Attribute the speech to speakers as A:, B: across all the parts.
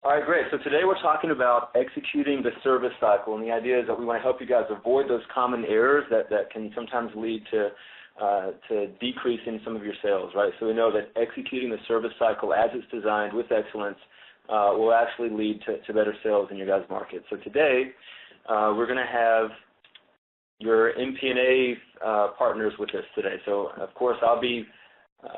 A: All right, great. So today we're talking about executing the service cycle, and the idea is that we want to help you guys avoid those common errors that can sometimes lead to decreasing some of your sales, right? So we know that executing the service cycle as it's designed with excellence will actually lead to better sales in your guys' market. So today we're going to have your MP&A partners with us today. So, of course, I'll be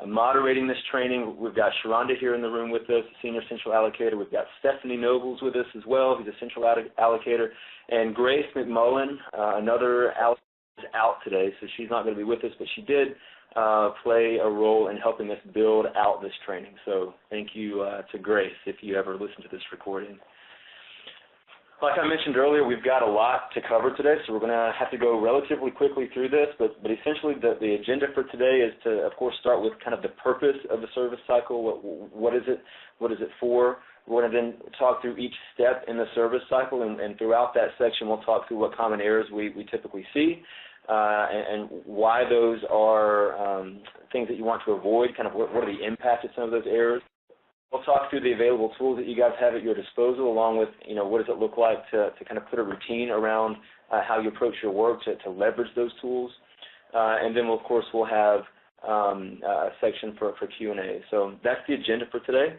A: moderating this training. We've got Sharonda here in the room with us, Senior Central Allocator. We've got Stephanie Nobles with us as well, who's a Central Allocator. And Grace McMullen, another allocator, is out today, so she's not going to be with us, but she did play a role in helping us build out this training. So thank you to Grace if you ever listen to this recording. Like I mentioned earlier, we've got a lot to cover today, so we're going to have to go relatively quickly through this, but essentially the agenda for today is to, of course, start with kind of the purpose of the service cycle. What is it? What is it for? We're going to then talk through each step in the service cycle, and throughout that section we'll talk through what common errors we typically see and why those are things that you want to avoid, kind of what are the impacts of some of those errors. We'll talk through the available tools that you guys have at your disposal, along with, what does it look like to kind of put a routine around how you approach your work to leverage those tools. And then, of course, we'll have a section for Q&A. So that's the agenda for today.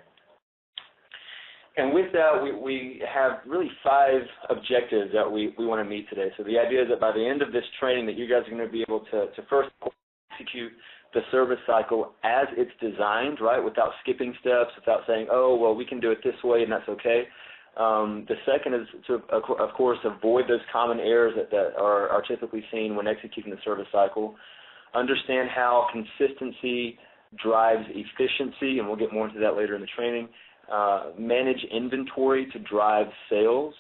A: And with that, we have really 5 objectives that we want to meet today. So the idea is that by the end of this training that you guys are going to be able to first execute the service cycle as it's designed, right, without skipping steps, without saying, oh, well, we can do it this way and that's okay. The second is to, of course, avoid those common errors that are typically seen when executing the service cycle. Understand how consistency drives efficiency, and we'll get more into that later in the training. Manage inventory to drive sales,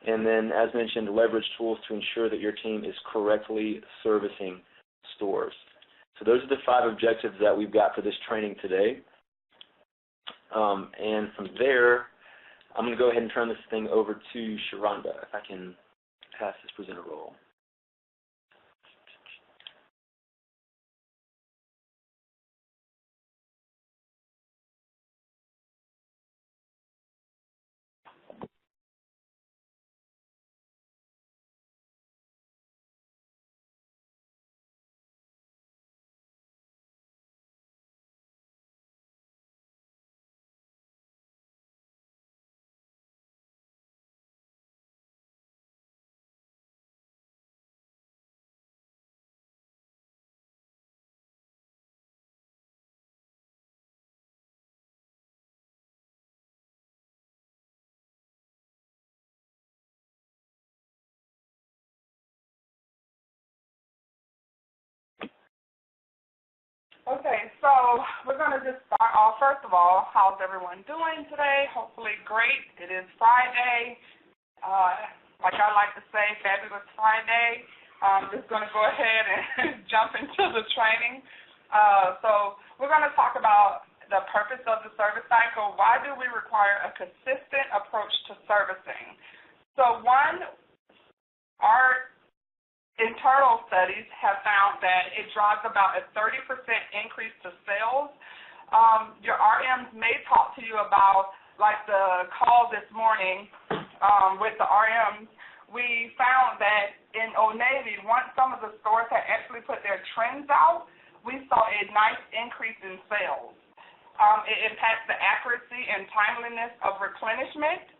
A: and then, as mentioned, leverage tools to ensure that your team is correctly servicing stores. So those are the 5 objectives that we've got for this training today. And from there, I'm going to go ahead and turn this thing over to Sharonda, if I can pass this presenter role.
B: Okay, so we're going to just start off. First of all, how's everyone doing today? Hopefully great. It is Friday. Like I like to say, fabulous Friday. Just going to go ahead and jump into the training. So we're going to talk about the purpose of the service cycle. Why do we require a consistent approach to servicing? So one, our internal studies have found that it drives about a 30% increase to sales. Your RMs may talk to you about, like the call this morning with the RMs. We found that in Old Navy, once some of the stores had actually put their trends out, we saw a nice increase in sales. It impacts the accuracy and timeliness of replenishment,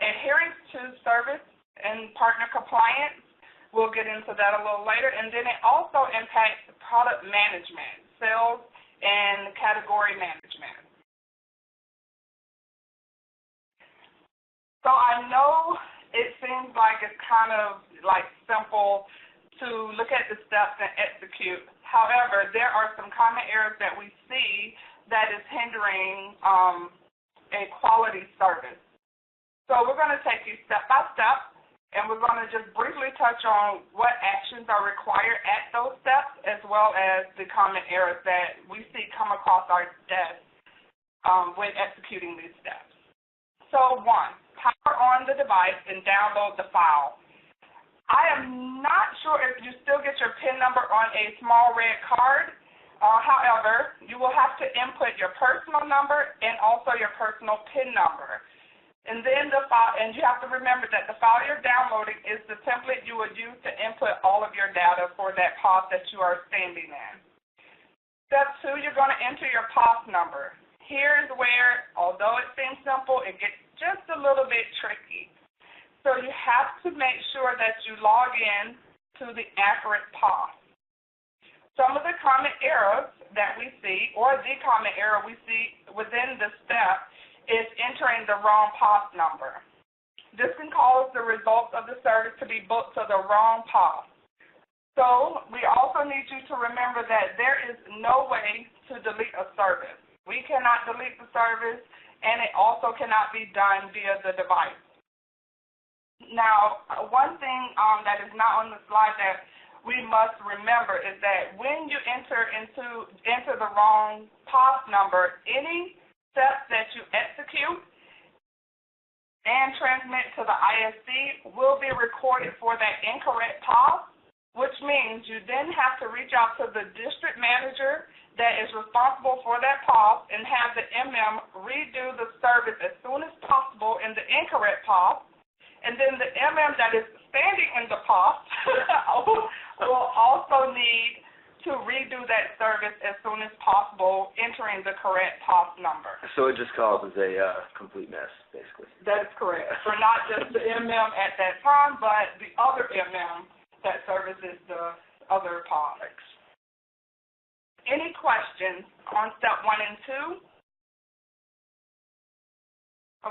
B: adherence to service and partner compliance. We'll get into that a little later. And then it also impacts product management, sales, and category management. So I know it seems like it's kind of like simple to look at the steps and execute. However, there are some common errors that we see that is hindering a quality service. So we're going to take you step by step, and we're going to just briefly touch on what actions are required at those steps, as well as the common errors that we see come across our desk when executing these steps. So 1, power on the device and download the file. I am not sure if you still get your PIN number on a small red card. However, you will have to input your personal number and also your personal PIN number. And then and you have to remember that the file you're downloading is the template you would use to input all of your data for that POS that you are standing in. Step 2, you're going to enter your POS number. Here's where, although it seems simple, it gets just a little bit tricky. So you have to make sure that you log in to the accurate POS. Some of the common errors that we see, or the common error we see within this step, is entering the wrong POS number. This can cause the results of the service to be booked to the wrong POS. So we also need you to remember that there is no way to delete a service. We cannot delete the service, and it also cannot be done via the device. Now, one thing that is not on the slide that we must remember is that when you enter the wrong POS number, any steps that you execute and transmit to the ISC will be recorded for that incorrect POS, which means you then have to reach out to the district manager that is responsible for that POS and have the MM redo the service as soon as possible in the incorrect POS, and then the MM that is standing in the POS will also need to redo that service as soon as possible, entering the correct POS number.
A: So it just causes a complete mess, basically.
B: That is correct. For not just the MM at that time, but the other MM that services the other POS.
A: Thanks.
B: Any questions on step 1 and 2?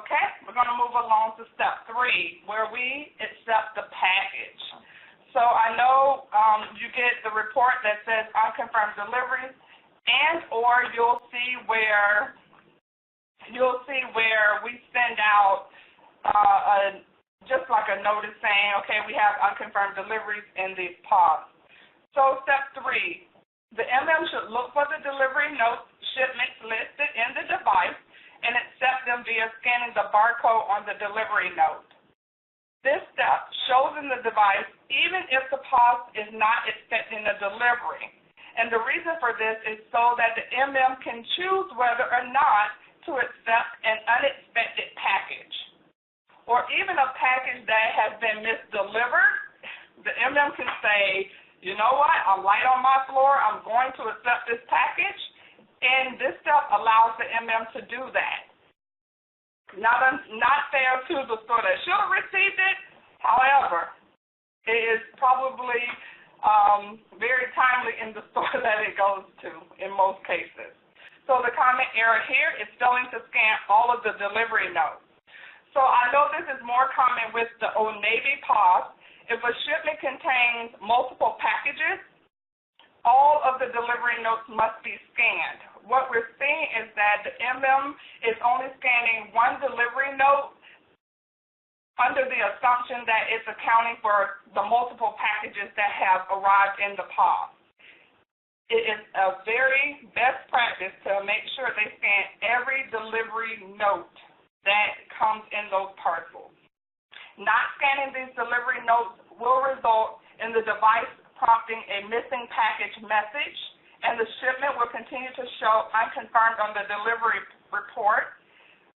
B: Okay, we're going to move along to step 3, where we accept the package. So I know you get the report that says unconfirmed deliveries, and or you'll see where we send out just like a notice saying, okay, we have unconfirmed deliveries in these POS. So step 3, the MM should look for the delivery notes shipments listed in the device and accept them via scanning the barcode on the delivery note. This step shows in the device even if the POS is not expecting a delivery. And the reason for this is so that the MM can choose whether or not to accept an unexpected package. Or even a package that has been misdelivered, the MM can say, you know what, I'm light on my floor, I'm going to accept this package, and this step allows the MM to do that. Not fair to the store that should have received it. However, it is probably very timely in the store that it goes to in most cases. So the common error here is failing to scan all of the delivery notes. So I know this is more common with the Old Navy POS. If a shipment contains multiple packages, all of the delivery notes must be scanned. What we're seeing is that the MM is only scanning one delivery note under the assumption that it's accounting for the multiple packages that have arrived in the POS. It is a very best practice to make sure they scan every delivery note that comes in those parcels. Not scanning these delivery notes will result in the device prompting a missing package message, and the shipment will continue to show unconfirmed on the delivery report.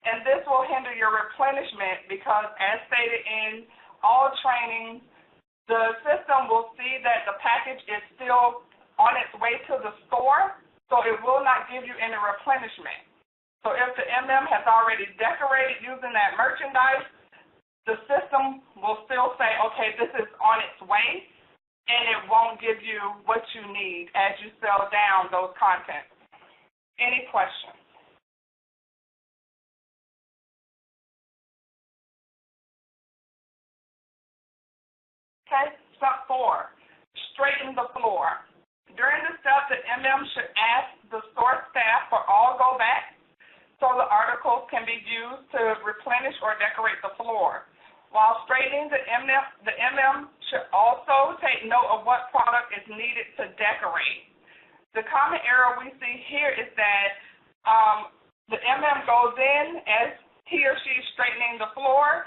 B: And this will hinder your replenishment because, as stated in all training, the system will see that the package is still on its way to the store, so it will not give you any replenishment. So if the MM has already decorated using that merchandise, the system will still say, okay, this is on its way, and it won't give you what you need as you sell down those contents. Any questions? Okay, step 4, straighten the floor. During this step, the MM should ask the store staff for all go back so the articles can be used to replenish or decorate the floor. While straightening, the MM should also take note of what product is needed to decorate. The common error we see here is that the MM goes in as he or she is straightening the floor.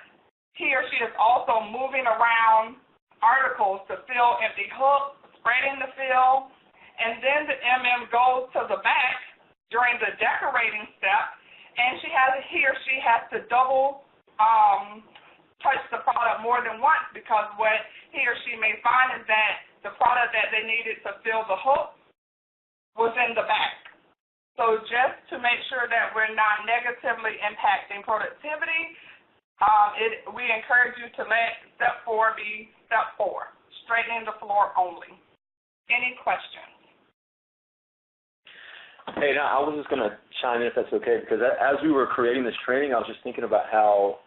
B: He or she is also moving around articles to fill empty hooks, spreading the fill, and then the MM goes to the back during the decorating step, and he or she has to double touch the product more than once, because what he or she may find is that the product that they needed to fill the hook was in the back. So just to make sure that we're not negatively impacting productivity, we encourage you to let step 4 be step 4, straightening the floor only. Any questions?
A: Hey, now I was just going to chime in if that's okay, because as we were creating this training, I was just thinking about how,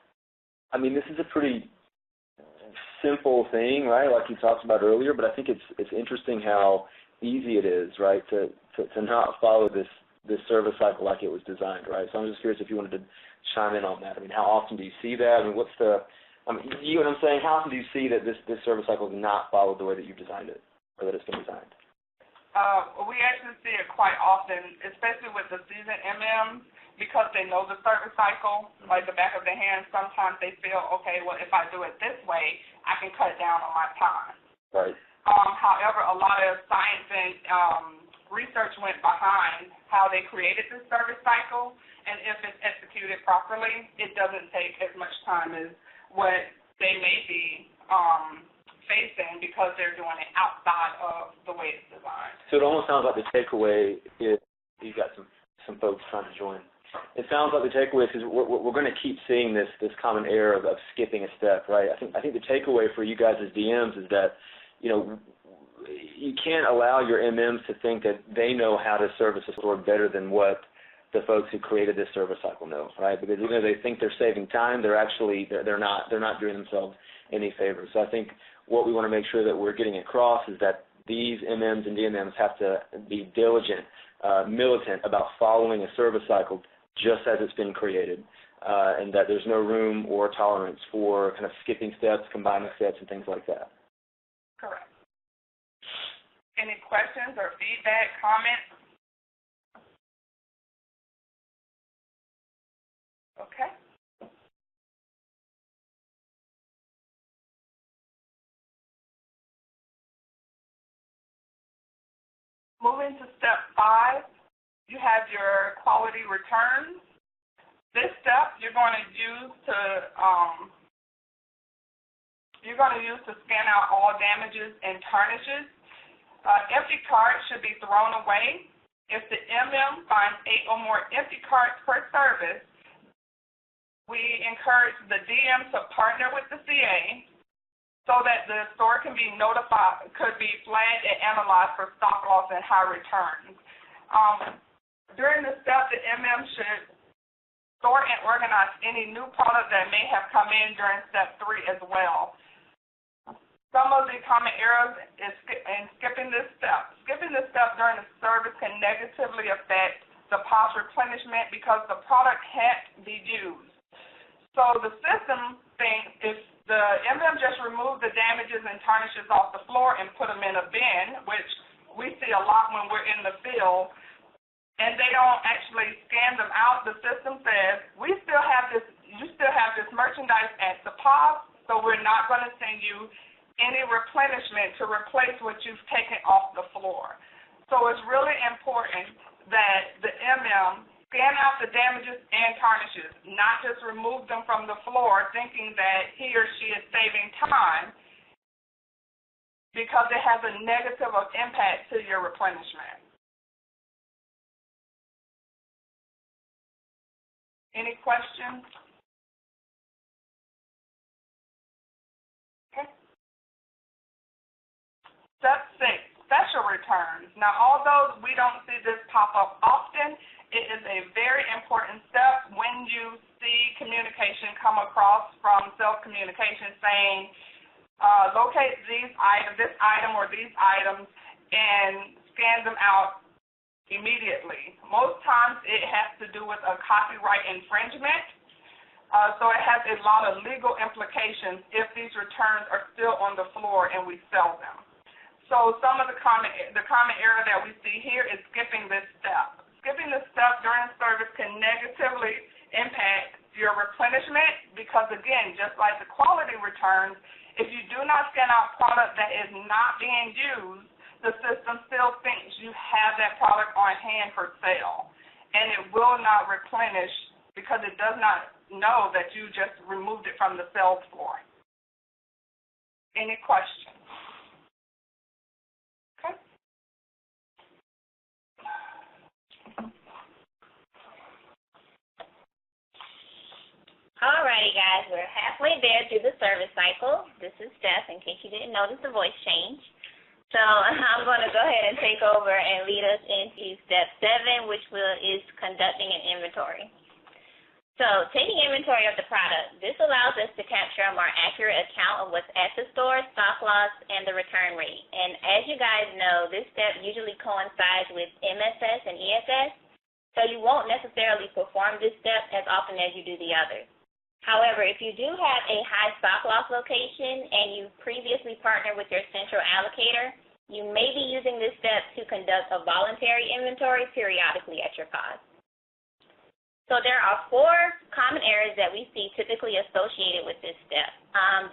A: I mean, this is a pretty simple thing, right, like you talked about earlier, but I think it's interesting how easy it is, right, to not follow this service cycle like it was designed, right? So I'm just curious if you wanted to chime in on that. I mean, how often do you see that? I mean, you know what I'm saying? How often do you see that this service cycle is not followed the way that you've designed it, or that it's been designed?
B: We actually see it quite often, especially with the seasoned MMs, because they know the service cycle, like the back of their hand. Sometimes they feel, okay, well, if I do it this way, I can cut down on my time.
A: Right.
B: However, a lot of science and research went behind how they created this service cycle, and if it's executed properly, it doesn't take as much time as what they may be facing because they're doing it outside of the way it's designed.
A: So it almost sounds like the takeaway is, you've got some folks trying to join. It sounds like the takeaway is we're going to keep seeing this common error of skipping a step, right? I think the takeaway for you guys as DMs is that, you know, you can't allow your MMs to think that they know how to service a store better than what the folks who created this service cycle know, right? Because even though they think they're saving time, they're not doing themselves any favors. So I think what we want to make sure that we're getting across is that these MMs and DMMs have to be diligent, militant about following a service cycle just as it's been created, and that there's no room or tolerance for kind of skipping steps, combining steps, and things like that.
B: Correct. Any questions or feedback, comments? Okay. Moving to step 5, you have your quality returns. This step you're going to use to scan out all damages and tarnishes. Empty carts should be thrown away. If the MM finds 8 or more empty carts per service, we encourage the DM to partner with the CA so that the store could be flagged and analyzed for stop loss and high returns. During the step, the MM should sort and organize any new product that may have come in during step 3 as well. Some of the common errors in skipping this step. Skipping this step during the service can negatively affect the POS replenishment because the product can't be used. So the system thinks if the MM just remove the damages and tarnishes off the floor and put them in a bin, which we see a lot when we're in the field, and they don't actually scan them out, the system says, you still have this merchandise at the POS, so we're not going to send you any replenishment to replace what you've taken off the floor. So it's really important that the MM scan out the damages and tarnishes, not just remove them from the floor thinking that he or she is saving time, because it has a negative impact to your replenishment. Any questions? Okay. Step 6, special returns. Now, although we don't see this pop up often, it is a very important step when you see communication come across from self-communication saying, locate this item or these items, and scan them out immediately. Most times it has to do with a copyright infringement, so it has a lot of legal implications if these returns are still on the floor and we sell them. So some of the common error that we see here is skipping this step. Skipping this step during service can negatively impact your replenishment because, again, just like the quality returns, if you do not scan out product that is not being used, the system still thinks you have that product on hand for sale, and it will not replenish because it does not know that you just removed it from the sales floor. Any questions? Okay.
C: Alrighty, guys, we're halfway there through the service cycle. This is Steph, in case you didn't notice the voice change. So I'm going to go ahead and take over and lead us into step 7, which is conducting an inventory. So taking inventory of the product, this allows us to capture a more accurate account of what's at the store, stock loss, and the return rate. And as you guys know, this step usually coincides with MSS and ESS, so you won't necessarily perform this step as often as you do the others. However, if you do have a high stop loss location and you previously partnered with your central allocator, you may be using this step to conduct a voluntary inventory periodically at your cost. So there are 4 common errors that we see typically associated with this step.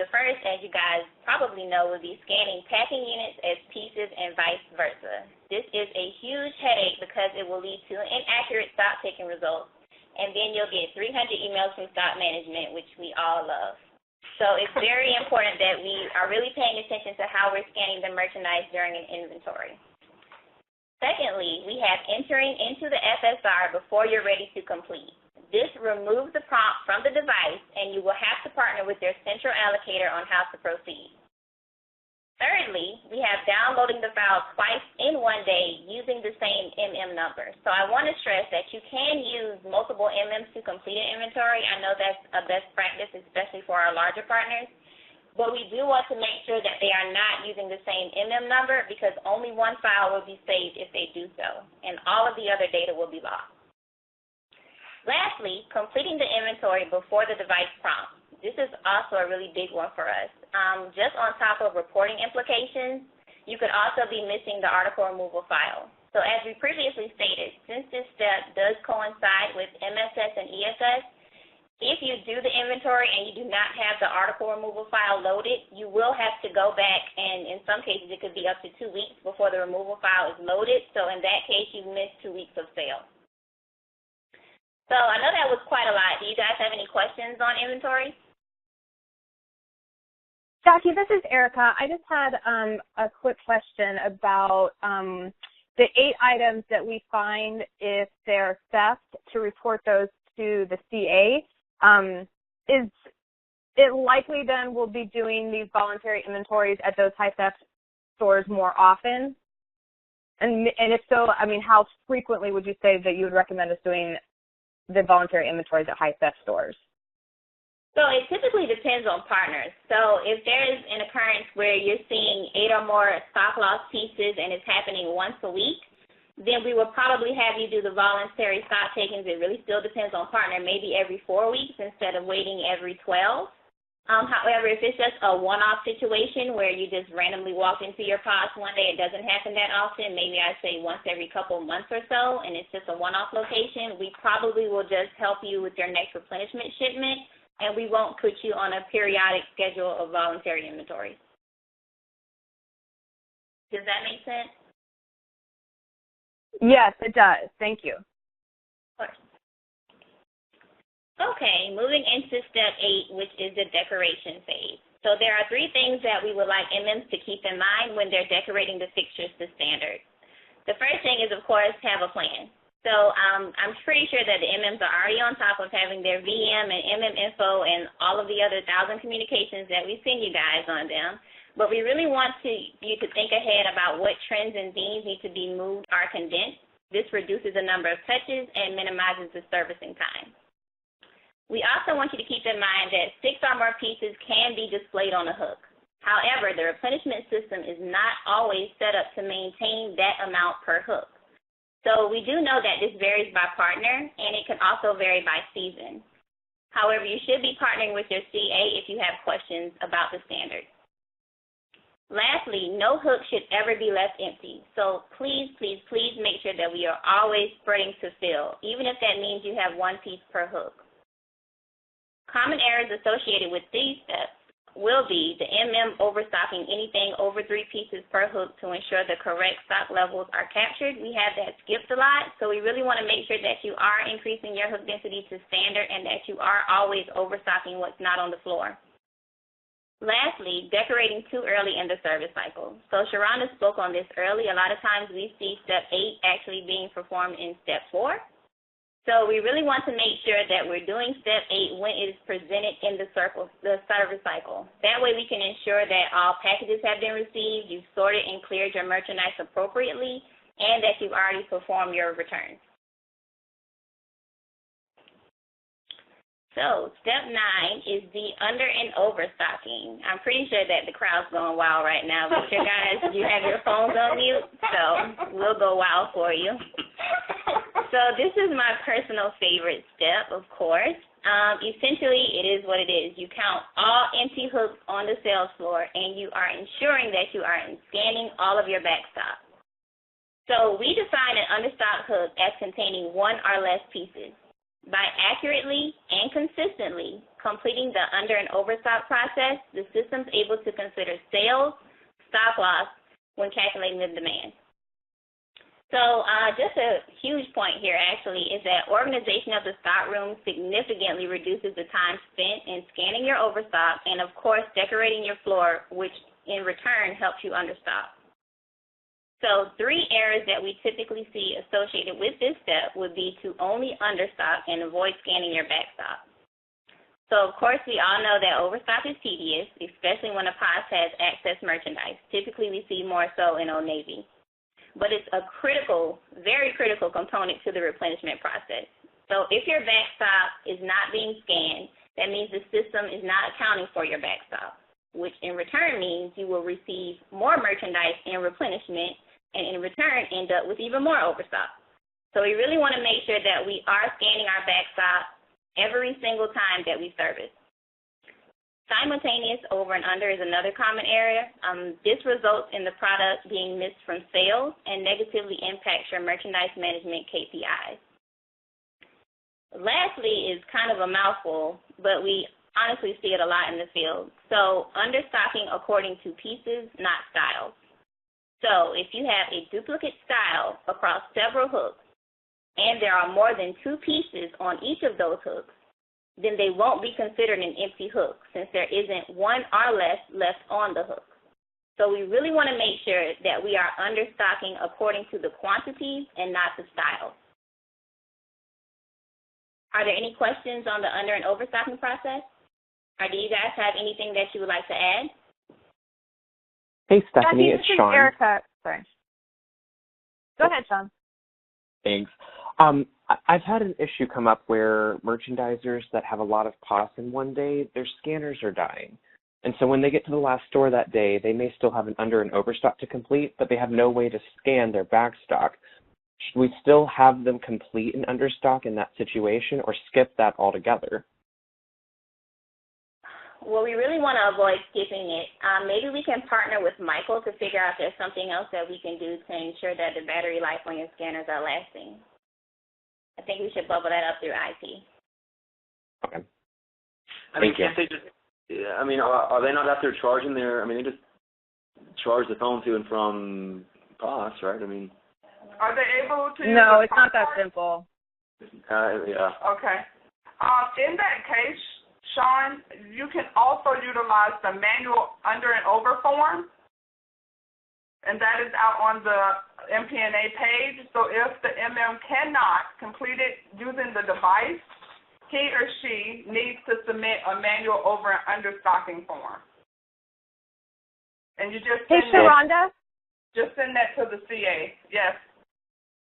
C: The first, as you guys probably know, would be scanning packing units as pieces and vice versa. This is a huge headache because it will lead to inaccurate stock taking results, and then you'll get 300 emails from stock management, which we all love. So it's very important that we are really paying attention to how we're scanning the merchandise during an inventory. Secondly, we have entering into the FSR before you're ready to complete. This removes the prompt from the device, and you will have to partner with your central allocator on how to proceed. Thirdly, we have downloading the file twice in one day using the same number. So I want to stress that you can use multiple MMs to complete an inventory. I know that's a best practice, especially for our larger partners. But we do want to make sure that they are not using the same number, because only one file will be saved if they do so, and all of the other data will be lost. Lastly, completing the inventory before the device prompt. This is also a really big one for us. Just on top of reporting implications, you could also be missing the article removal file. So as we previously stated, since this step does coincide with MSS and ESS, if you do the inventory and you do not have the article removal file loaded, you will have to go back, and in some cases it could be up to 2 weeks before the removal file is loaded. So in that case, you missed 2 weeks of sale. So I know that was quite a lot. Do you guys have any questions on inventory?
D: Jackie, this is Erica. I just had a quick question about the 8 items that we find if they're theft, to report those to the CA. Is it likely then we'll be doing these voluntary inventories at those high theft stores more often? And if so, I mean, how frequently would you say that you would recommend us doing the voluntary inventories at high theft stores?
C: So it typically depends on partners. So if there is an occurrence where you're seeing 8 or more stock loss pieces and it's happening once a week, then we will probably have you do the voluntary stock takings. It really still depends on partner, maybe every 4 weeks instead of waiting every 12. However, if it's just a one-off situation where you just randomly walk into your pods one day, it doesn't happen that often, maybe I'd say once every couple months or so, and it's just a one-off location, we probably will just help you with your next replenishment shipment, and we won't put you on a periodic schedule of voluntary inventories. Does that make sense?
D: Yes, it does. Thank you.
C: Of course. Okay, moving into step 8, which is the decoration phase. So there are 3 things that we would like MMs to keep in mind when they're decorating the fixtures to standard. The first thing is, of course, have a plan. So I'm pretty sure that the MMs are already on top of having their VM and MM info and all of the other 1,000 communications that we send you guys on them. But we really want you to think ahead about what trends and themes need to be moved or condensed. This reduces the number of touches and minimizes the servicing time. We also want you to keep in mind that 6 or more pieces can be displayed on a hook. However, the replenishment system is not always set up to maintain that amount per hook. So we do know that this varies by partner, and it can also vary by season. However, you should be partnering with your CA if you have questions about the standard. Lastly, no hook should ever be left empty. So please, please, please make sure that we are always spreading to fill, even if that means you have 1 piece per hook. Common errors associated with these steps will be the MM overstocking anything over 3 pieces per hook to ensure the correct stock levels are captured. We have that skipped a lot, so we really want to make sure that you are increasing your hook density to standard and that you are always overstocking what's not on the floor. Lastly, decorating too early in the service cycle. So Sharonda spoke on this early. A lot of times we see step 8 actually being performed in step 4. So we really want to make sure that we're doing step 8 when it is presented in the service cycle. That way we can ensure that all packages have been received, you've sorted and cleared your merchandise appropriately, and that you've already performed your returns. So step 9 is the under and overstocking. I'm pretty sure that the crowd's going wild right now, but you guys, you have your phones on mute, so we'll go wild for you. So this is my personal favorite step, of course. Essentially, it is what it is. You count all empty hooks on the sales floor, and you are ensuring that you are scanning all of your backstop. So we define an understock hook as containing 1 or less pieces. By accurately and consistently completing the under and overstock process, the system's able to consider sales, stock loss, when calculating the demand. So just a huge point here, actually, is that organization of the stock room significantly reduces the time spent in scanning your overstock and, of course, decorating your floor, which in return helps you understock. So 3 errors that we typically see associated with this step would be to only understock and avoid scanning your backstop. So, of course, we all know that overstock is tedious, especially when a POS has excess merchandise. Typically, we see more so in Old Navy. But it's a critical, very critical component to the replenishment process. So if your backstop is not being scanned, that means the system is not accounting for your backstop, which in return means you will receive more merchandise in replenishment and in return end up with even more overstock. So we really want to make sure that we are scanning our backstop every single time that we service. Simultaneous over and under is another common area. This results in the product being missed from sales and negatively impacts your merchandise management KPIs. Lastly is kind of a mouthful, but we honestly see it a lot in the field. So understocking according to pieces, not styles. So if you have a duplicate style across several hooks and there are more than 2 pieces on each of those hooks, then they won't be considered an empty hook since there isn't 1 or less left on the hook. So we really want to make sure that we are understocking according to the quantities and not the styles. Are there any questions on the under and overstocking process? Or do you guys have anything that you would like to add?
E: Hey, Stephanie, it's Sean.
D: Erica. Sorry. Go ahead, Sean.
E: Thanks. I've had an issue come up where merchandisers that have a lot of POS in one day, their scanners are dying. And so when they get to the last store that day, they may still have an under and overstock to complete, but they have no way to scan their backstock. Should we still have them complete an understock in that situation or skip that altogether?
C: Well, we really want to avoid skipping it. Maybe we can partner with Michael to figure out if there's something else that we can do to ensure that the battery life on your scanners are lasting. I think we should bubble that up through IT.
E: Okay.
A: I mean, can't they just, I mean, are they not out there charging their, I mean, they just charge the phone to and from POS, right? I mean.
B: Are they able to?
D: No, it's not that simple.
A: Yeah.
B: Okay. In that case, Sean, you can also utilize the manual under and over form, and that is out on the MPNA page. So if the MM cannot complete it using the device, he or she needs to submit a manual over and understocking form. And you just
D: Hey, Sharonda.
B: Just send that to the CA. Yes.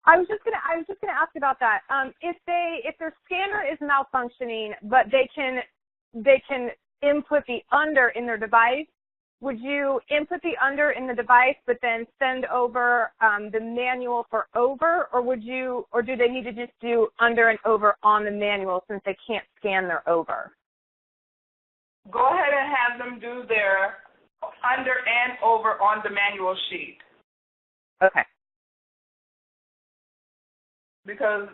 D: I was just gonna ask about that. If their scanner is malfunctioning, but they can input the under in their device, would you input the under in the device but then send over the manual for over, or do they need to just do under and over on the manual since they can't scan their over?
B: Go ahead and have them do their under and over on the manual sheet.
D: Okay.
B: Because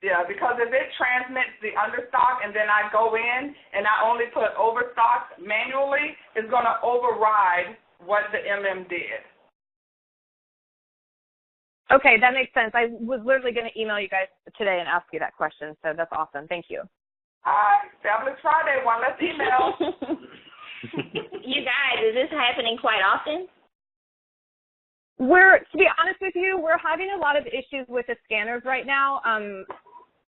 B: Yeah, because if it transmits the understock and then I go in and I only put overstock manually, it's going to override what the MM did.
D: Okay, that makes sense. I was literally going to email you guys today and ask you that question, so that's awesome. Thank you.
B: All right, Fabulous Friday, one less email.
C: You guys, is this happening quite often?
D: To be honest with you, we're having a lot of issues with the scanners right now.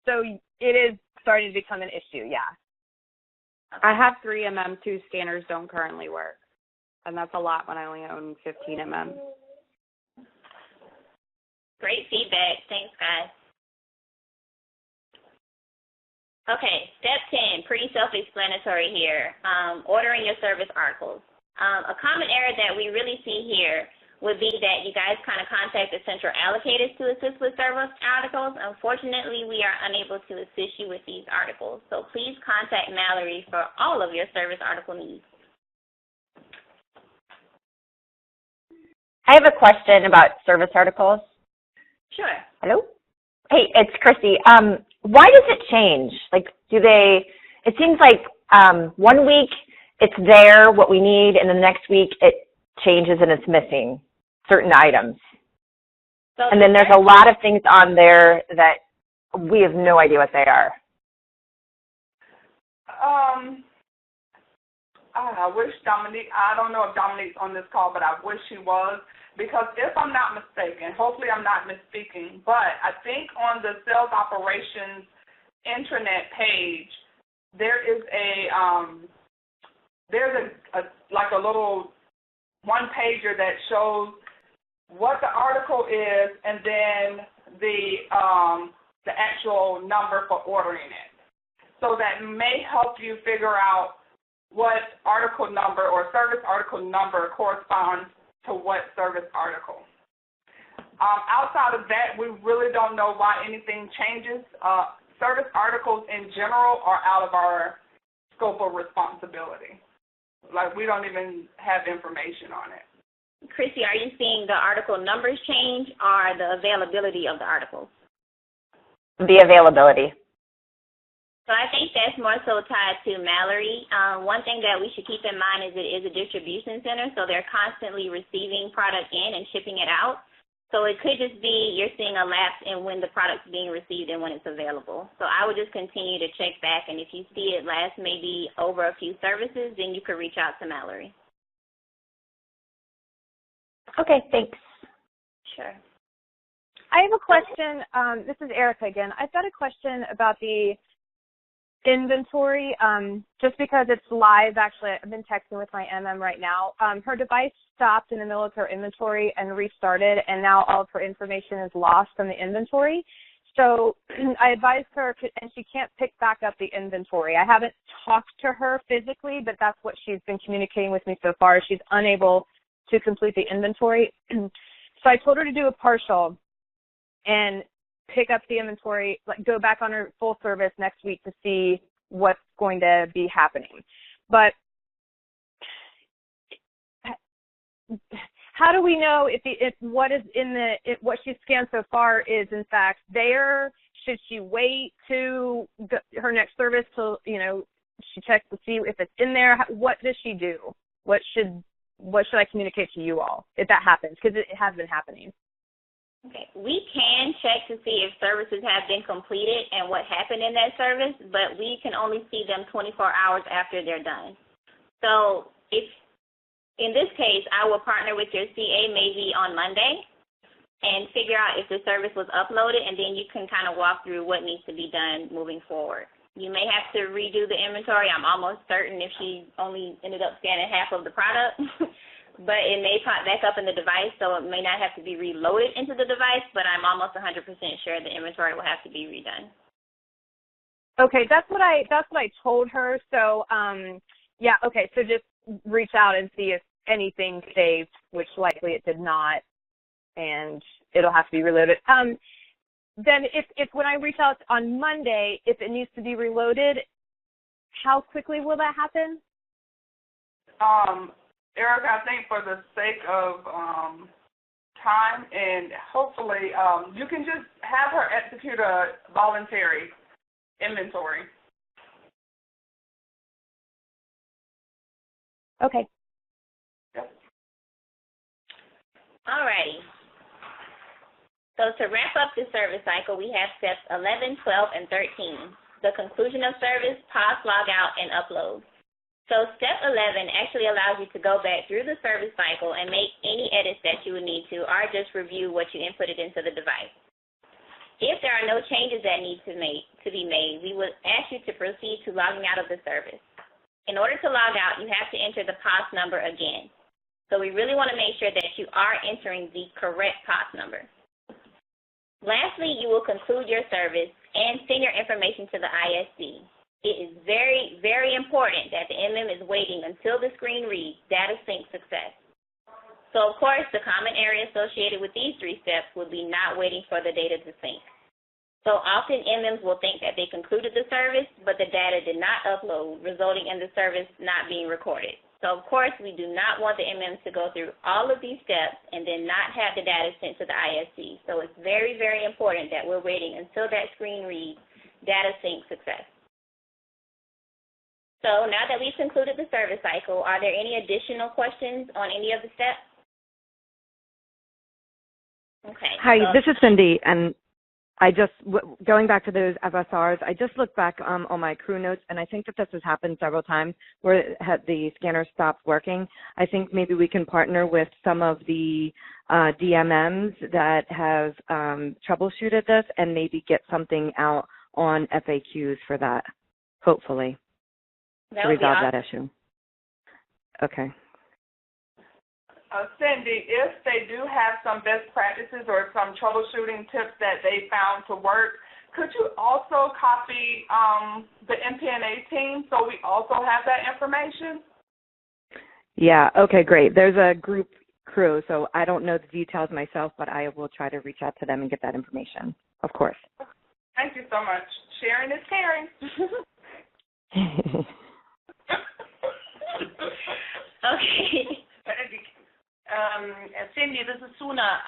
D: So it is starting to become an issue, yeah.
F: I have 3 mm, 2 scanners don't currently work. And that's a lot when I only own 15 mm.
C: Great feedback. Thanks, guys. Okay, step 10, pretty self-explanatory here. Ordering your service articles. A common error that we really see here would be that you guys kind of contact the central allocators to assist with service articles. Unfortunately, we are unable to assist you with these articles. So please contact Mallory for all of your service article needs.
G: I have a question about service articles.
C: Sure.
G: Hello? Hey, it's Christy. Why does it change? Like, it seems like 1 week it's there, what we need, and the next week it changes and it's missing certain items.
C: So
G: and then there's a lot of things on there that we have no idea what they are.
B: I wish Dominique, I don't know if Dominique's on this call, but I wish he was, because if I'm not mistaken, hopefully I'm not misspeaking, but I think on the sales operations intranet page, there is like a little one-pager that shows what the article is and then the actual number for ordering it. So that may help you figure out what article number or service article number corresponds to what service article. Outside of that, we really don't know why anything changes. Service articles in general are out of our scope of responsibility. Like, we don't even have information on it.
C: Chrissy, are you seeing the article numbers change or the availability of the articles?
G: The availability.
C: So I think that's more so tied to Mallory. One thing that we should keep in mind is it is a distribution center, so they're constantly receiving product in and shipping it out. So it could just be you're seeing a lapse in when the product's being received and when it's available. So I would just continue to check back, and if you see it last maybe over a few services, then you could reach out to Mallory.
G: Okay, thanks.
C: Sure.
D: I have a question. This is Erica again. I've got a question about the inventory. Just because it's live, actually, I've been texting with my MM right now. Her device stopped in the middle of her inventory and restarted, and now all of her information is lost from the inventory. So I advised her, and she can't pick back up the inventory. I haven't talked to her physically, but that's what she's been communicating with me so far. She's unable to complete the inventory. So I told her to do a partial and pick up the inventory, like go back on her full service next week to see what's going to be happening. But how do we know if what is in what she scanned so far is in fact there? Should she wait to her next service till she checks to see if it's in there? What does she do? What should I communicate to you all if that happens? Because it has been happening.
C: Okay. We can check to see if services have been completed and what happened in that service, but we can only see them 24 hours after they're done. So if, in this case, I will partner with your CA maybe on Monday and figure out if the service was uploaded, and then you can kind of walk through what needs to be done moving forward. You may have to redo the inventory. I'm almost certain if she only ended up scanning half of the product. But it may pop back up in the device, so it may not have to be reloaded into the device, but I'm almost 100% sure the inventory will have to be redone.
D: Okay, that's what I told her. So, yeah, okay, so just reach out and see if anything saved, which likely it did not, and it'll have to be reloaded. Then if when I reach out on Monday, if it needs to be reloaded, how quickly will that happen?
B: Erica, I think for the sake of time and hopefully you can just have her execute a voluntary inventory.
D: Okay.
B: Yep.
C: Alrighty. So to wrap up the service cycle, we have steps 11, 12, and 13. The conclusion of service, pause, log out, and upload. So step 11 actually allows you to go back through the service cycle and make any edits that you would need to, or just review what you inputted into the device. If there are no changes that need to be made, we would ask you to proceed to logging out of the service. In order to log out, you have to enter the POS number again. So we really want to make sure that you are entering the correct POS number. Lastly, you will conclude your service and send your information to the ISC. It is very, very important that the MM is waiting until the screen reads data sync success. So, of course, the common area associated with these 3 steps would be not waiting for the data to sync. So often MMs will think that they concluded the service, but the data did not upload, resulting in the service not being recorded. So, of course, we do not want the MMs to go through all of these steps and then not have the data sent to the ISC. So it's very, very important that we're waiting until that screen reads data sync success. So now that we've concluded the service cycle, are there any additional questions on any of the steps? Okay.
H: Hi, this is Cindy, and I just, going back to those FSRs, I just looked back on my crew notes, and I think that this has happened several times where the scanner stopped working. I think maybe we can partner with some of the DMMs that have troubleshooted this and maybe get something out on FAQs for that, hopefully, to resolve that issue. Okay.
B: Cindy, if they do have some best practices or some troubleshooting tips that they found to work, could you also copy the MPNA team so we also have that information?
H: Yeah, okay, great. There's a group crew, so I don't know the details myself, but I will try to reach out to them and get that information, of course.
B: Thank you so much. Sharing is caring.
C: Okay.
I: Cindy, this is Suna,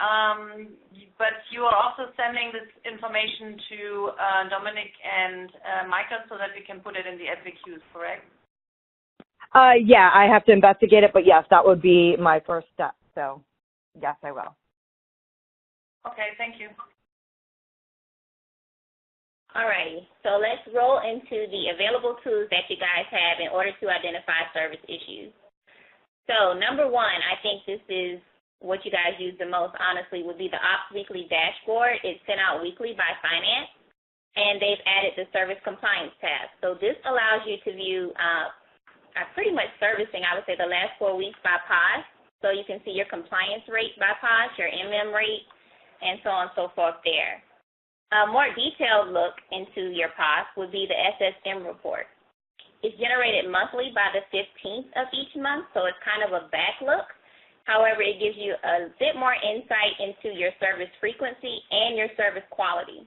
I: but you are also sending this information to Dominic and Michael so that we can put it in the FAQs, correct?
H: Yeah, I have to investigate it, but yes, that would be my first step. So, yes, I will.
I: Okay, thank you.
C: All righty, so let's roll into the available tools that you guys have in order to identify service issues. So number 1, I think this is what you guys use the most, honestly, would be the Ops Weekly dashboard. It's sent out weekly by finance, and they've added the Service Compliance tab. So this allows you to view pretty much servicing, I would say, the last 4 weeks by POS. So you can see your compliance rate by POS, your MM rate, and so on and so forth there. A more detailed look into your POS would be the SSM report. It's generated monthly by the 15th of each month, so it's kind of a back look. However, it gives you a bit more insight into your service frequency and your service quality.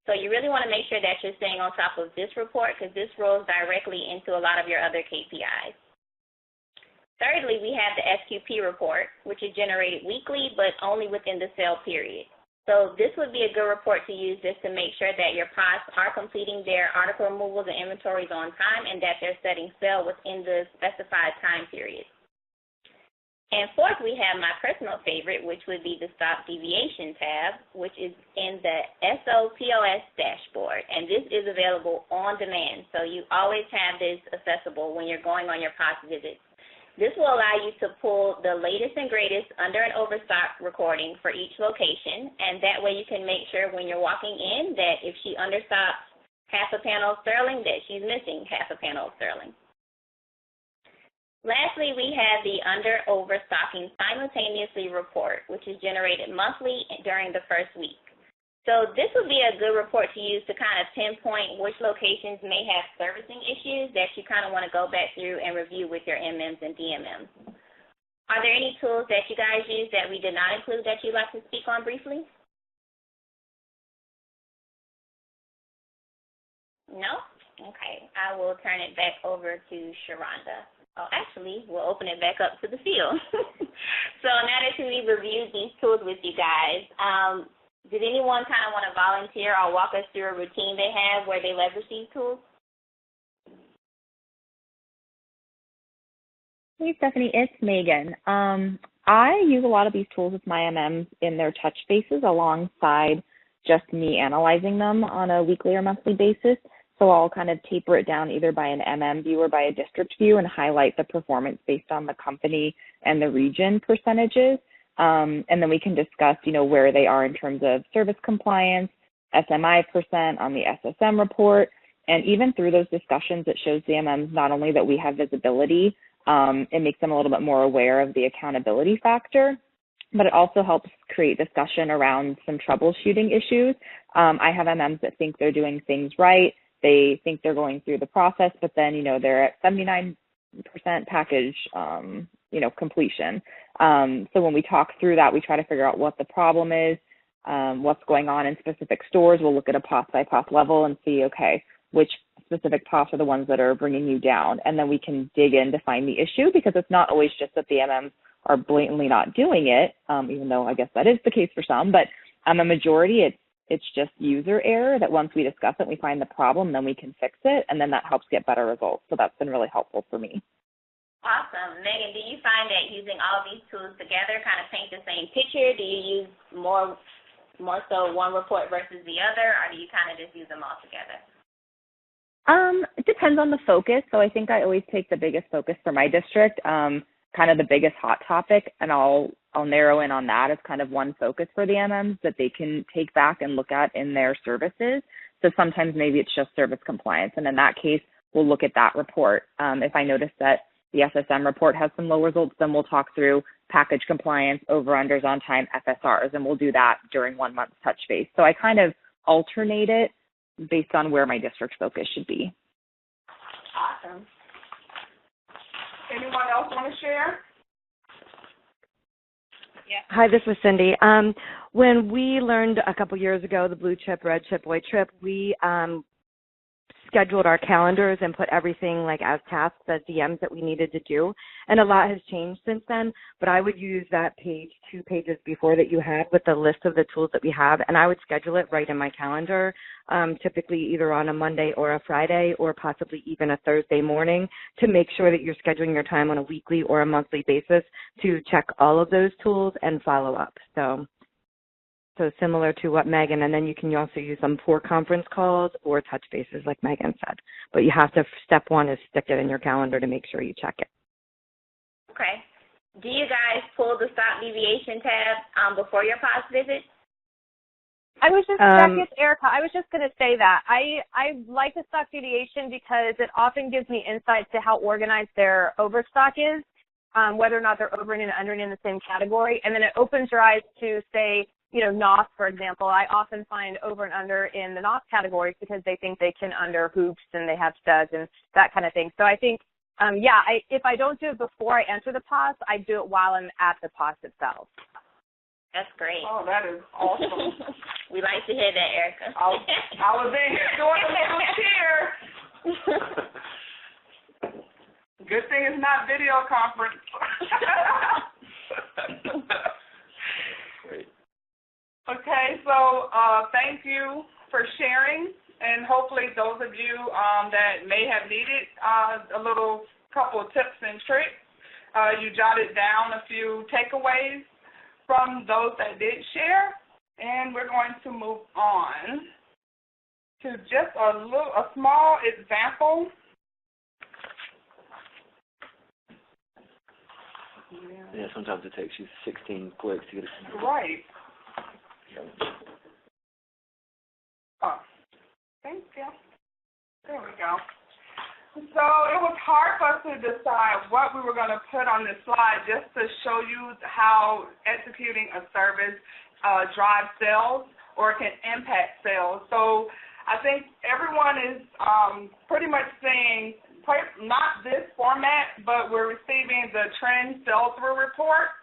C: So you really want to make sure that you're staying on top of this report because this rolls directly into a lot of your other KPIs. Thirdly, we have the SQP report, which is generated weekly but only within the sale period. So this would be a good report to use just to make sure that your POS are completing their article removals and inventories on time and that they're setting sale within the specified time period. And fourth, we have my personal favorite, which would be the Stop Deviation tab, which is in the SOPOS dashboard. And this is available on demand, so you always have this accessible when you're going on your POS visits. This will allow you to pull the latest and greatest under and overstock recording for each location, and that way you can make sure when you're walking in that if she understocks half a panel of sterling, that she's missing half a panel of sterling. Lastly, we have the under overstocking simultaneously report, which is generated monthly during the first week. So this would be a good report to use to kind of pinpoint which locations may have servicing issues that you kind of want to go back through and review with your MMs and DMMs. Are there any tools that you guys use that we did not include that you'd like to speak on briefly? No? Okay. I will turn it back over to Sharonda. Oh, actually, we'll open it back up to the field. So now that we've reviewed these tools with you guys, Did anyone kind of want to volunteer or walk us through a routine they have where they leverage these tools?
J: Hey, Stephanie, it's Megan. I use a lot of these tools with my MMs in their touch bases alongside just me analyzing them on a weekly or monthly basis. So I'll kind of taper it down either by an MM view or by a district view and highlight the performance based on the company and the region percentages. And then we can discuss, where they are in terms of service compliance, SMI percent on the SSM report. And even through those discussions, it shows the MMs not only that we have visibility, it makes them a little bit more aware of the accountability factor, but it also helps create discussion around some troubleshooting issues. I have MMs that think they're doing things right. They think they're going through the process, but then, they're at 79% package, completion. So when we talk through that, we try to figure out what the problem is, what's going on in specific stores. We'll look at a POS by POS level and see, okay, which specific POS are the ones that are bringing you down. And then we can dig in to find the issue, because it's not always just that the MMs are blatantly not doing it, even though I guess that is the case for some, but a majority, it's just user error that once we discuss it, we find the problem, then we can fix it, and then that helps get better results. So that's been really helpful for me.
C: Awesome. Megan, do you find that using all these tools together kind of paint the same picture? Do you use more so one report versus the other, or do you kind of just use them all together?
J: It depends on the focus. So I think I always take the biggest focus for my district, kind of the biggest hot topic, and I'll narrow in on that as kind of one focus for the MMs that they can take back and look at in their services. So sometimes maybe it's just service compliance, and in that case, we'll look at that report. If I notice that the SSM report has some low results, then we'll talk through package compliance, over-unders on time, FSRs, and we'll do that during 1 month touch base. So I kind of alternate it based on where my district focus should be.
B: Awesome. Anyone else want to share?
H: Yeah. Hi, this is Cindy. When we learned a couple years ago the blue chip, red chip, white chip, we scheduled our calendars and put everything like as tasks, as DMs that we needed to do. And a lot has changed since then, but I would use that page 2 pages before that you had with the list of the tools that we have, and I would schedule it right in my calendar, typically either on a Monday or a Friday or possibly even a Thursday morning, to make sure that you're scheduling your time on a weekly or a monthly basis to check all of those tools and follow up. So similar to what Megan, and then you can also use them for conference calls or touch bases like Megan said. But you have to, step 1 is stick it in your calendar to make sure you check it.
C: Okay. Do you guys pull the stop deviation tab before your POS visit?
D: I was just, it's Erica, I was just going to say that. I like the stock deviation because it often gives me insight to how organized their overstock is, whether or not they're over and under in the same category. And then it opens your eyes to, say, NOS, for example. I often find over and under in the NOS categories because they think they can under hoops and they have studs and that kind of thing. So I think, if I don't do it before I enter the POS, I do it while I'm at the POS itself.
C: That's great.
B: Oh, that is awesome.
C: We like to hear that, Erica.
B: I was in here doing a little cheer. Good thing it's not video conference.
A: Great.
B: Okay, so thank you for sharing, and hopefully those of you that may have needed a little couple of tips and tricks, you jotted down a few takeaways from those that did share, and we're going to move on to just a small example.
A: Yeah, sometimes it takes you 16 clicks to get it.
B: Right. Oh, thank you. There we go. So it was hard for us to decide what we were going to put on this slide just to show you how executing a service drives sales or can impact sales. So I think everyone is pretty much seeing not this format, but we're receiving the trend sell-through report.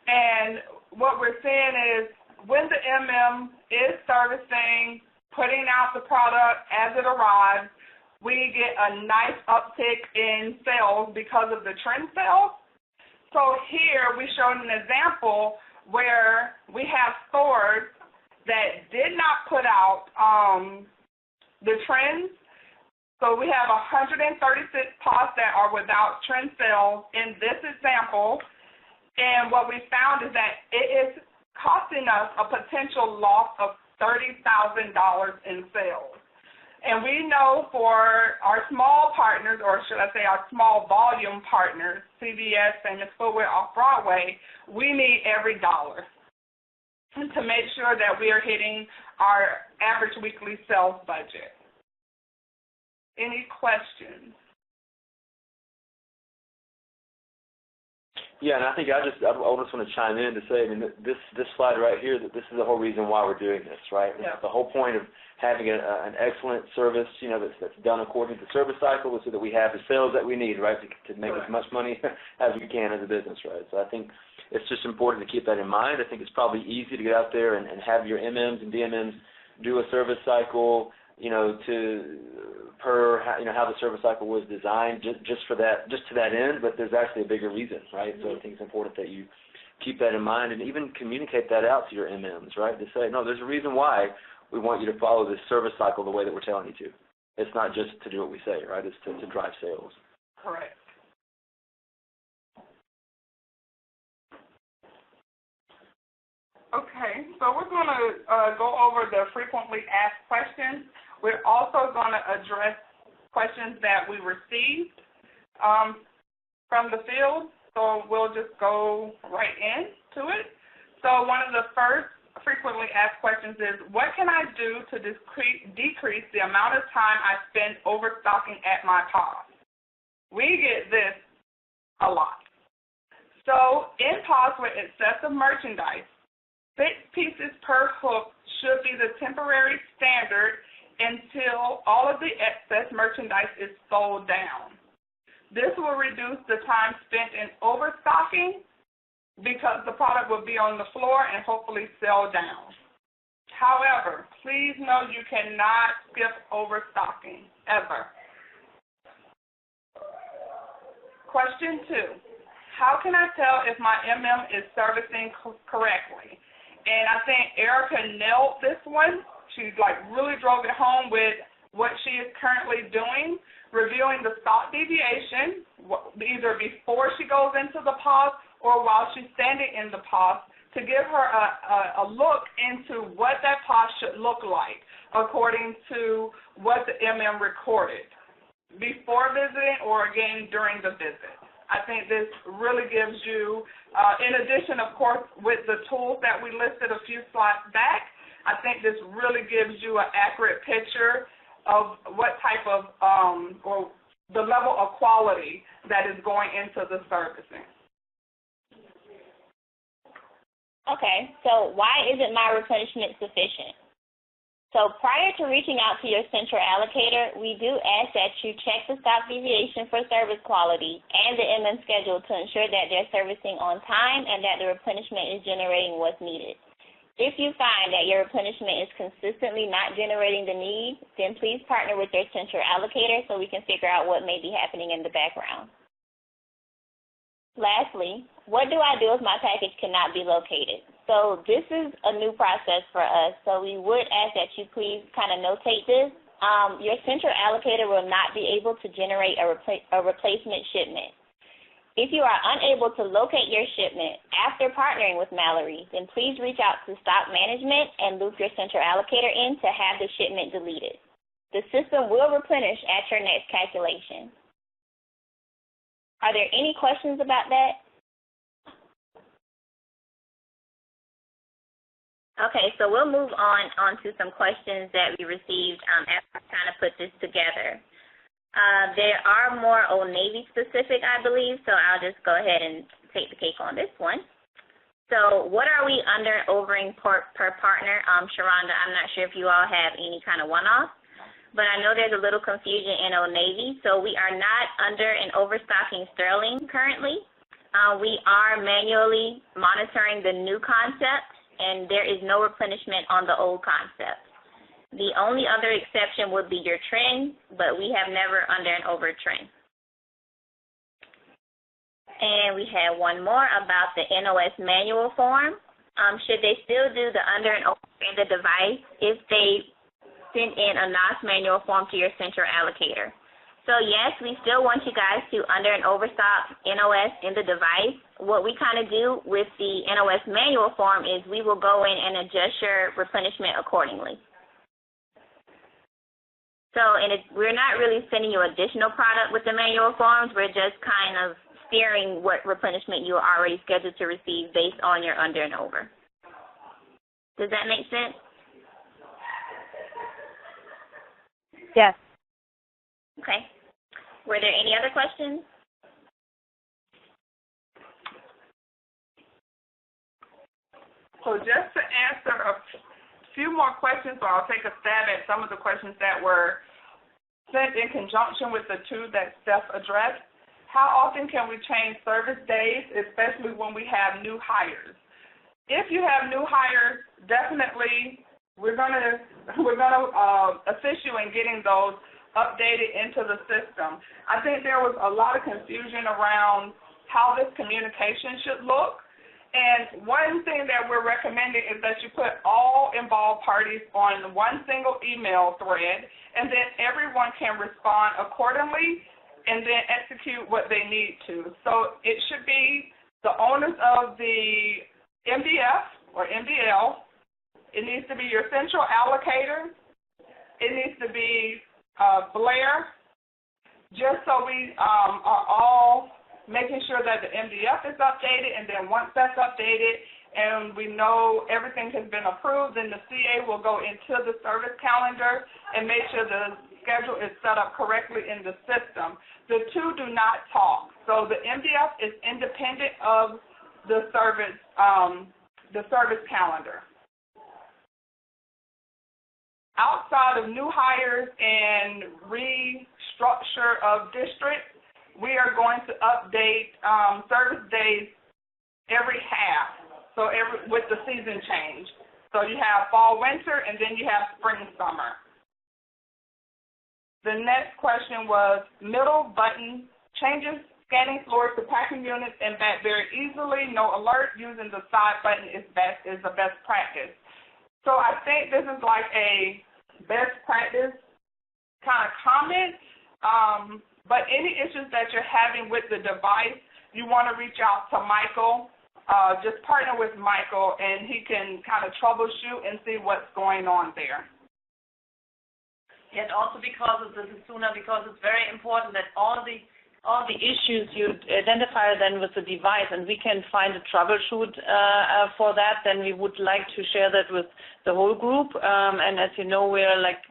B: And what we're seeing is when the MM is servicing, putting out the product as it arrives, we get a nice uptick in sales because of the trend sales. So here we showed an example where we have stores that did not put out the trends. So we have 136 POS that are without trend sales in this example, and what we found is that it is costing us a potential loss of $30,000 in sales. And we know for our small partners, or should I say our small volume partners, CVS, Famous Footwear, Off-Broadway, we need every dollar to make sure that we are hitting our average weekly sales budget. Any questions?
A: Yeah, and I think I just want to chime in to say, I mean, this slide right here, that this is the whole reason why we're doing this, right?
B: Yeah.
A: The whole point of having an excellent service, you know, that's done according to the service cycle, is so that we have the sales that we need, right, to make as much money as we can as a business, right? So I think it's just important to keep that in mind. I think it's probably easy to get out there and have your MMs and DMMs do a service cycle, you know, how the service cycle was designed, just to that end. But there's actually a bigger reason, right? So I think it's important that you keep that in mind and even communicate that out to your MMs, right? To say, no, there's a reason why we want you to follow this service cycle the way that we're telling you to. It's not just to do what we say, right? It's to drive sales.
B: Correct. Okay, so we're going to go over the frequently asked questions. We're also going to address questions that we received from the field, so we'll just go right into it. So one of the first frequently asked questions is, what can I do to decrease the amount of time I spend overstocking at my POS? We get this a lot. So in POS with excessive merchandise, 6 pieces per hook should be the temporary standard until all of the excess merchandise is sold down. This will reduce the time spent in overstocking because the product will be on the floor and hopefully sell down. However, please know you cannot skip overstocking, ever. Question 2, how can I tell if my MM is servicing correctly? And I think Erica nailed this one. She really drove it home with what she is currently doing, reviewing the stock deviation, either before she goes into the POS or while she's standing in the POS, to give her a look into what that POS should look like according to what the MM recorded before visiting or again during the visit. I think this really gives you, in addition, of course, with the tools that we listed a few slides back, I think this really gives you an accurate picture of what type of, or the level of quality that is going into the servicing.
C: Okay, so why isn't my replenishment sufficient? So prior to reaching out to your central allocator, we do ask that you check the stock deviation for service quality and the MM schedule to ensure that they're servicing on time and that the replenishment is generating what's needed. If you find that your replenishment is consistently not generating the need, then please partner with your central allocator so we can figure out what may be happening in the background. Lastly, what do I do if my package cannot be located? So this is a new process for us, so we would ask that you please kind of notate this. Your central allocator will not be able to generate a replacement shipment. If you are unable to locate your shipment after partnering with Mallory, then please reach out to stock management and loop your central allocator in to have the shipment deleted. The system will replenish at your next calculation. Are there any questions about that? Okay, so we'll move on to some questions that we received after we kind of put this together. There are more Old Navy specific, I believe, so I'll just go ahead and take the cake on this one. So what are we under overing per partner? Sharonda, I'm not sure if you all have any kind of one-off, but I know there's a little confusion in Old Navy. So we are not under an overstocking sterling currently. We are manually monitoring the new concept, and there is no replenishment on the old concept. The only other exception would be your trend, but we have never under an over trend. And we have one more about the NOS manual form. Should they still do the under and over and the device if they send in a NOS manual form to your central allocator. So yes, we still want you guys to under and overstock NOS in the device. What we kind of do with the NOS manual form is we will go in and adjust your replenishment accordingly. So we're not really sending you additional product with the manual forms. We're just kind of steering what replenishment you are already scheduled to receive based on your under and over. Does that make sense?
D: Yes.
C: Okay. Were there any other questions?
B: So just to answer a few more questions, or I'll take a stab at some of the questions that were sent in conjunction with the two that Steph addressed. How often can we change service days, especially when we have new hires? If you have new hires, definitely we're gonna assist you in getting those updated into the system. I think there was a lot of confusion around how this communication should look. And one thing that we're recommending is that you put all involved parties on one single email thread, and then everyone can respond accordingly and then execute what they need to. So it should be the owners of the MDF or MDL. It needs to be your central allocator. It needs to be Blair, just so we are all making sure that the MDF is updated, and then once that's updated and we know everything has been approved, then the CA will go into the service calendar and make sure the schedule is set up correctly in the system. The two do not talk. So the MDF is independent of the service calendar. Outside of new hires and restructure of districts, we are going to update service days every half, so with the season change. So you have fall, winter, and then you have spring, summer. The next question was middle button changes scanning floors to packing units and back very easily. No alert. Using the side button is the best practice. So I think this is like a best practice kind of comment. But any issues that you're having with the device, you want to reach out to Michael. Just partner with Michael, and he can kind of troubleshoot and see what's going on there.
I: And also because this is Suna, because it's very important that all the issues you identify then with the device, and we can find a troubleshoot for that, then we would like to share that with the whole group. And as you know, we're like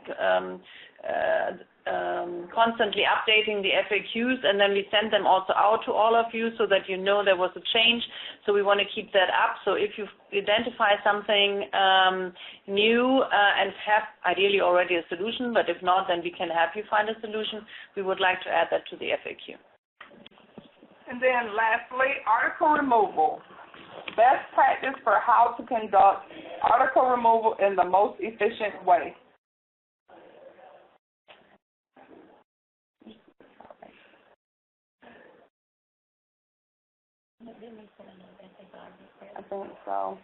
I: constantly updating the FAQs, and then we send them also out to all of you so that you know there was a change. So we want to keep that up. So if you identify something new and have ideally already a solution, but if not, then we can help you find a solution. We would like to add that to the FAQ.
B: And then lastly, article removal. Best practice for how to conduct article removal in the most efficient way. I think so.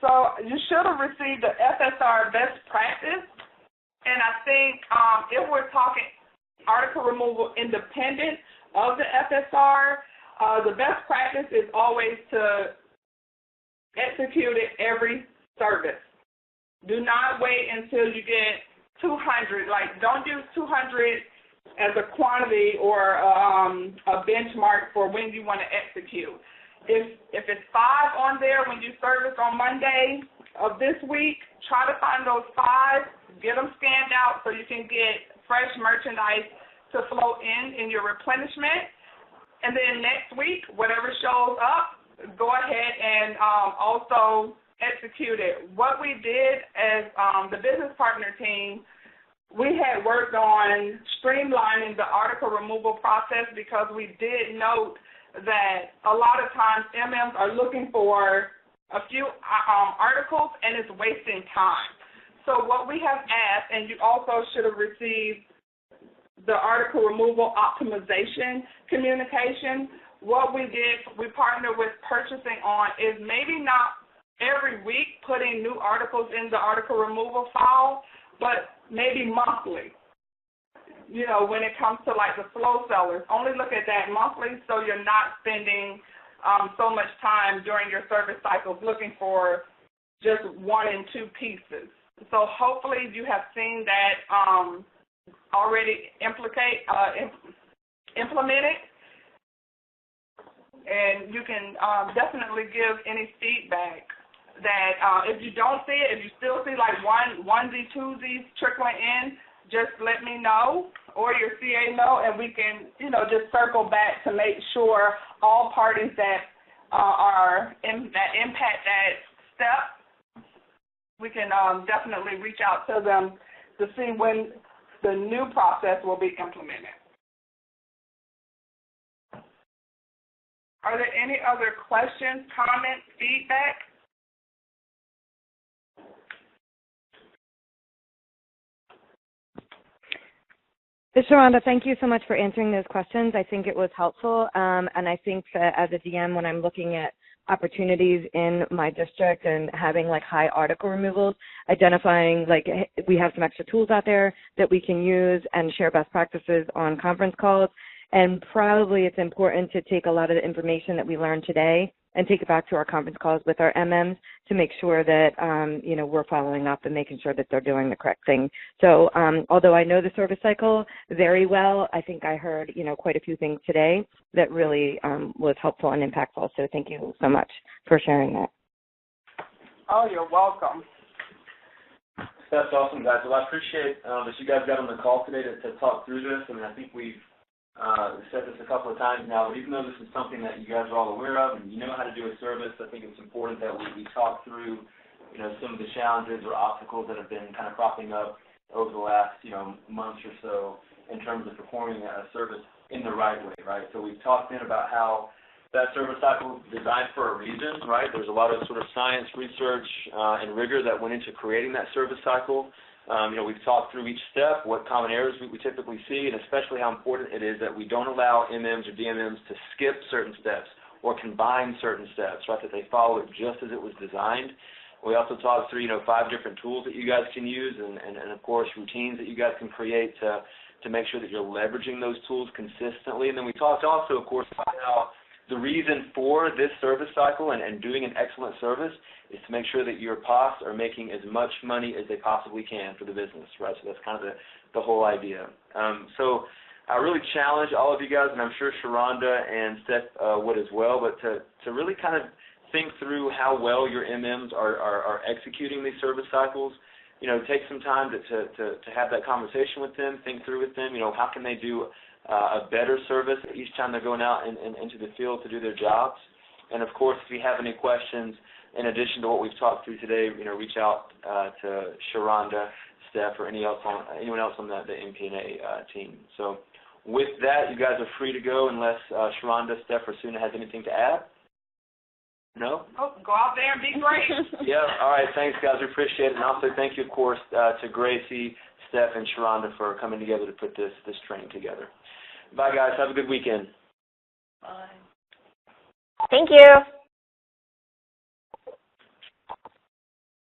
B: So you should have received the FSR best practice, and I think if we're talking article removal independent of the FSR, the best practice is always to execute it every service. Do not wait until you get 200. Like, don't use 200 as a quantity or a benchmark for when you want to execute. If it's 5 on there when you service on Monday of this week, try to find those 5, get them scanned out so you can get fresh merchandise to flow in your replenishment. And then next week, whatever shows up, go ahead and also execute it. What we did as the business partner team, we had worked on streamlining the article removal process because we did note that a lot of times MMs are looking for a few articles and it's wasting time. So what we have asked, and you also should have received the article removal optimization communication, what we did, we partnered with purchasing on is maybe not every week putting new articles in the article removal file, but maybe monthly. You know, when it comes to like the slow sellers, only look at that monthly so you're not spending so much time during your service cycles looking for just 1 and 2 pieces. So hopefully you have seen that already implemented, and you can definitely give any feedback that if you don't see it, if you still see like onesie, twosies trickling in, just let me know or your CA know, and we can, you know, just circle back to make sure all parties that that impact that step, we can definitely reach out to them to see when the new process will be implemented. Are there any other questions, comments, feedback?
H: Sharonda, thank you so much for answering those questions. I think it was helpful, and I think that as a DM, when I'm looking at opportunities in my district and having like high article removals, identifying like we have some extra tools out there that we can use and share best practices on conference calls. And probably it's important to take a lot of the information that we learned today and take it back to our conference calls with our MMs to make sure that, you know, we're following up and making sure that they're doing the correct thing. So although I know the service cycle very well, I think I heard, you know, quite a few things today that really was helpful and impactful. So thank you so much for sharing that.
B: Oh, you're welcome.
A: That's awesome, guys. Well, I appreciate that you guys got on the call today to talk through this. I mean, I think we've said this a couple of times now, but even though this is something that you guys are all aware of and you know how to do a service, I think it's important that we talk through, you know, some of the challenges or obstacles that have been kind of cropping up over the last, you know, months or so in terms of performing a service in the right way, right? So we've talked then about how that service cycle is designed for a reason, right? There's a lot of sort of science, research, and rigor that went into creating that service cycle. You know, we've talked through each step, what common errors we typically see, and especially how important it is that we don't allow MMs or DMMs to skip certain steps or combine certain steps, right, that they follow it just as it was designed. We also talked through, you know, 5 different tools that you guys can use and of course, routines that you guys can create to make sure that you're leveraging those tools consistently. And then we talked also, of course, about how the reason for this service cycle and doing an excellent service is to make sure that your POS are making as much money as they possibly can for the business, right? So that's kind of the whole idea. So I really challenge all of you guys, and I'm sure Sharonda and Steph would as well, but to really kind of think through how well your MMs are executing these service cycles. You know, take some time to have that conversation with them, think through with them, you know, how can they do a better service each time they're going out into the field to do their jobs. And, of course, if you have any questions, in addition to what we've talked through today, you know, reach out to Sharonda, Steph, or anyone else on the MPNA team. So with that, you guys are free to go unless Sharonda, Steph, or Suna has anything to add. No?
B: Oh, go out there and be great.
A: Yeah, all right, thanks, guys. We appreciate it. And also thank you, of course, to Gracie, Steph, and Sharonda for coming together to put this training together. Bye, guys. Have a good weekend.
I: Bye.
G: Thank you.